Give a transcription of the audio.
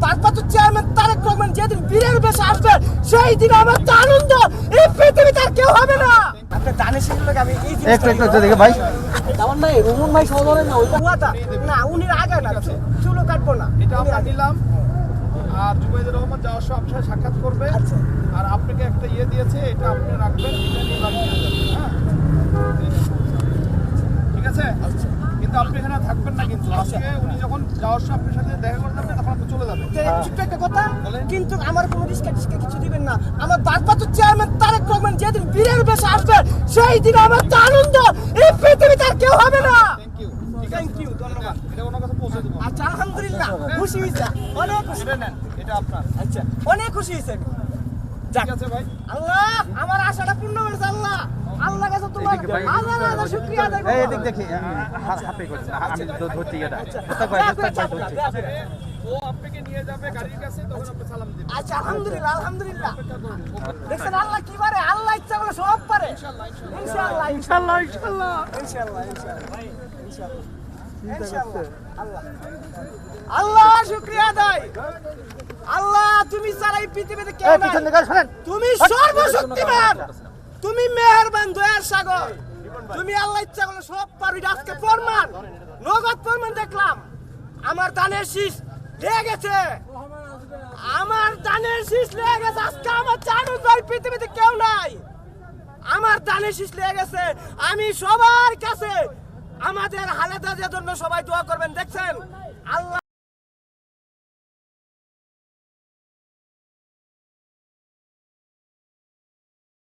ভারপ্রাপ্ত চেয়ারম্যান তারেক রহমান যেদিন বীরের বেশে আসবে সেই দিন আমার তো আনন্দ এই পৃথিবীতে আর কেউ হবে না। আপনি জানেন সেগুলো আমি এই একটু দেখে ভাই তেমন নাই রুমন ভাই সহজরে না ওইটা না উনি আগে না চুলো কাটবো না এটা আমরা নিলাম। আর জুবাইদুর রহমান যাওয়ার সময় আপনার সাথে সাক্ষাৎ করবে। আচ্ছা আর আপনাকে একটা দিয়েছে, এটা আপনি রাখবেন, এটা নিয়ে বাড়ি নিয়ে যাবেন। হ্যাঁ ঠিক আছে। কিন্তু আপনি এখানে থাকবেন না, কিন্তু আজকে উনি যখন যাওয়ার সময় আপনার সাথে দেখা করে যাবেন তখন আপনি চলে যাবেন। ছোট্ট একটা কথা, কিন্তু আমার কোনো রিস্কা কিছু দিবেন না। আমার ভারপ্রাপ্ত চেয়ারম্যান তারেক রহমান যেদিন বীরের বেশে আসবে সেই দিন আমার তো আনন্দ এই পৃথিবীতে আর কেউ হবে না। থ্যাংক ইউ, ধন্যবাদ। এটা ওনার কাছে পৌঁছে দেবো। আচ্ছা আলহামদুলিল্লাহ, খুশি হয়েছে, অনেক খুশি। এটা আপনার। আচ্ছা অনেক খুশি হয়েছে। ঠিক আছে ভাই। আল্লাহ আমার আশাটা পূর্ণ করেছে। আল্লাহ আল্লাহ কাছে তোমার হাজার হাজার শুকরিয়া আদায় করব। এই দিক দেখি হাতে করছে আমি ধরছি এটা ও আপনাকে নিয়ে যাবে গাড়ির কাছে, তখন আপনি সালাম দিবেন। আচ্ছা আলহামদুলিল্লাহ আলহামদুলিল্লাহ। দেখছেন আল্লাহ কি পারে, আল্লাহ ইচ্ছা করলে সব পারে। ইনশাআল্লাহ ইনশাআল্লাহ ইনশাআল্লাহ ইনশাআল্লাহ ইনশাআল্লাহ ইনশাআল্লাহ। আল্লাহ আল্লাহ শুকরিয়া আদায়। আল্লাহ তুমি ছাড়া এই পৃথিবীতে কেউ নাই। তুমি সর্বশক্তিমান, তুমি মেহেরবান, দয়ার সাগর। তুমি আল্লাহ ইচ্ছা করলে সব পারো। আজকে প্রমাণ, নগদ প্রমাণ দেখলাম। আমার দানের শীষ লেগে গেছে, আমার দানের শীষ লেগে গেছে। আজকে আমার জানো ভাই পৃথিবীতে কেউ নাই। আমার দানের শীষ লেগে গেছে। আমি সবার কাছে আমাদের হালেদাদের জন্য সবাই দোয়া করবেন। দেখছেন আল্লাহ